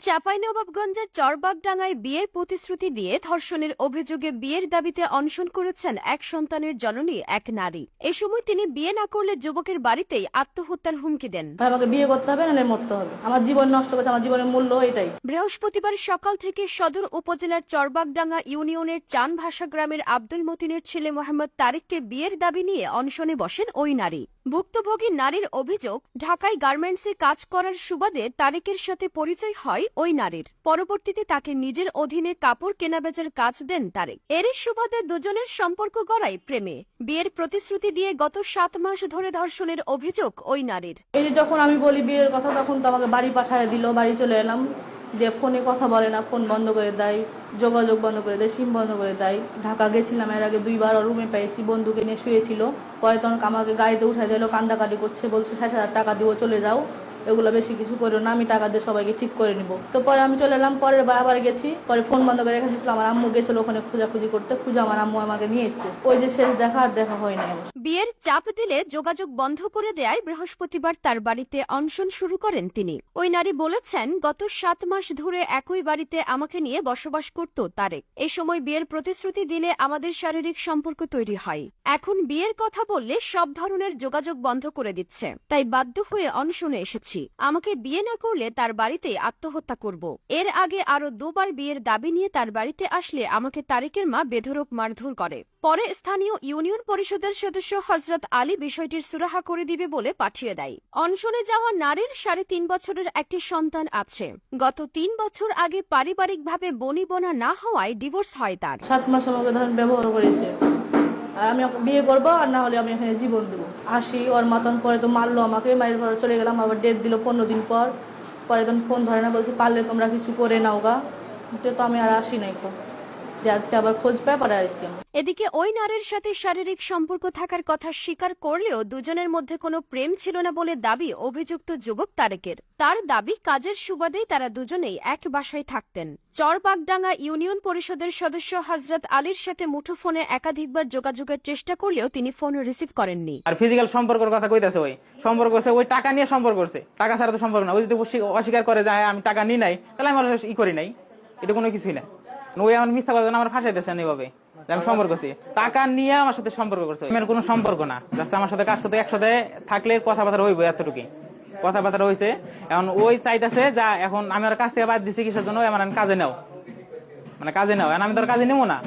চাঁপাইনবাবগঞ্জের চরবাগডাঙ্গায় বিয়ের প্রতিশ্রুতি দিয়ে ধর্ষণের অভিযোগে বিয়ের দাবিতে অনশন করেছেন এক সন্তানের জননী এক নারী। এ সময় তিনি বিয়ে না করলে যুবকের বাড়িতেই আত্মহত্যার হুমকি দেন। আমাকে বিয়ে করতে হবে, নাহলে মরতে হবে। আমার জীবন নষ্ট করেছে, আমার জীবনের মূল্য এটাই। বৃহস্পতিবার সকাল থেকে সদর উপজেলার চরবাগডাঙ্গা ইউনিয়নের চানভাষা গ্রামের আব্দুল মতিনের ছেলে মোহাম্মদ তারিককে বিয়ের দাবি নিয়ে অনশনে বসেন ওই নারী। ভুক্তভোগী নারীর অভিযোগ, ঢাকায় গার্মেন্টসে কাজ করার সুবাদে তারিকের সাথে পরিচয় হয় ওই নারীর। পরবর্তীতে তাকে নিজের অধীনে কাপড় কেনাবেচার কাজ দেন তারিক। এরই সুবাদে দুজনের সম্পর্ক গড়ায় প্রেমে। বিয়ের প্রতিশ্রুতি দিয়ে গত 7 মাস ধরে ধর্ষণের অভিযোগ ওই নারীর। এই যে যখন আমি বলি বিয়ের কথা, তখন তো আমাকে বাড়ি পাঠিয়ে দিল। বাড়ি চলে এলাম, যে ফোনে কথা বলে না, ফোন বন্ধ করে দেয়, যোগাযোগ বন্ধ করে দেয়, সিম বন্ধ করে দেয়। ঢাকা গেছিলাম, এর আগে 2 বার রুমে পেয়েছি, বন্ধুকে নিয়ে শুয়েছিল। পরে তখন আমাকে গাড়িতে উঠাই দিল, কান্দাকাটি করছে, বলছে 60,000 টাকা দিব, চলে যাও, এগুলো বেশি কিছু করো না, আমি টাকা দিয়ে সবাইকে ঠিক করে নিব। তো পরে আমি চলে এলাম, পরের বার আবার গেছি, পরে ফোন বন্ধ করে রেখেছিল। আমার আম্মু গেছিল ওখানে খোঁজাখুঁজি করতে, খুঁজে আমার আম্মু আমাকে নিয়ে এসছে। ওই যে শেষ দেখা, আর দেখা হয় নাই। বিয়ের চাপ দিলে যোগাযোগ বন্ধ করে দেয় বৃহস্পতিবার তার বাড়িতে অনশন শুরু করেন তিনি। ওই নারী বলেছেন, গত 7 মাস ধরে একই বাড়িতে আমাকে নিয়ে বসবাস করত তারেক। এ সময় বিয়ের প্রতিশ্রুতি দিলে আমাদের শারীরিক সম্পর্ক তৈরি হয়। এখন বিয়ের কথা বললে সব ধরনের যোগাযোগ বন্ধ করে দিচ্ছে, তাই বাধ্য হয়ে অনশনে এসেছি। আমাকে বিয়ে না করলে তার বাড়িতে আত্মহত্যা করব। এর আগে আরো 2 বার বিয়ের দাবি নিয়ে তার বাড়িতে আসলে আমাকে তারেকের মা বেধড়ক মারধর করে। পরে স্থানীয় ইউনিয়ন পরিষদের সদস্য হযরত আলী বিষয়টির সুরাহা করে দিবে বলে পাঠিয়ে দেয়। অনশনে যাওয়া নারীর 3.5 বছরের একটি সন্তান আছে। গত 3 বছর আগে পারিবারিকভাবে বনিবনা না হওয়ায় ডিভোর্স হয় তার। 7 মাস আমাকে ধরেন ব্যবহার করেছে। আর আমি বিয়ে করবো, আর না হলে আমি এখানে জীবন দেবো। আসি, ওর মাতন পরে তো মারলো আমাকে, মায়ের ঘরে চলে গেলাম, আবার ডেট দিল 15 দিন পর। পরে তখন ফোন ধরে না, বলছে পারলে তোমরা কিছু করে নাও গা। তো আমি আর আসি নাই, যে আজকে আবার খোঁজ পায় পরে আসছি। এদিকে ওই নারীর সাথে শারীরিক সম্পর্ক থাকার কথা স্বীকার করলেও দুজনের মধ্যে কোনো প্রেম ছিল না বলে দাবি অভিযুক্ত যুবক তারেকের। তার দাবি, কাজের সুবাদেই তারা দুজনেই এক বাসায় থাকতেন। চরবাগডাঙ্গা ইউনিয়ন পরিষদের সদস্য হযরত আলীর সাথে মুঠোফোনে একাধিকবার যোগাযোগের চেষ্টা করলেও তিনি ফোন রিসিভ করেননি। আর ফিজিক্যাল সম্পর্কের কথা কইতাছে, ওই সম্পর্ক করছে, ওই টাকা নিয়ে সম্পর্ক করছে, টাকা ছাড়া তো সম্পর্ক না। ওই যদি অস্বীকার করে যায় আমি টাকা নিই নাই, তাহলে আমি ই করি নাই, এটা কোনো কিছুই না। ওই আমার মিথ্যা কথা আমার ফাঁসাইতেছেন এইভাবে, আমি সম্পর্ক করছি, টাকা নিয়ে আমার সাথে সম্পর্ক করছে। আমার কোনো সম্পর্ক না, জাস্ট আমার সাথে কাজ করতে একসাথে থাকলে কথাবার্তা হইব, এতটুকুই কথাবার্তা হয়েছে। এখন ওই চাইতেছে যা, এখন আমি ওর কাছ থেকে বাদ দিচ্ছি কিসের জন্য, আমার কাজে নাও, মানে কাজে নাও, আমি তোর কাজে নেবো না।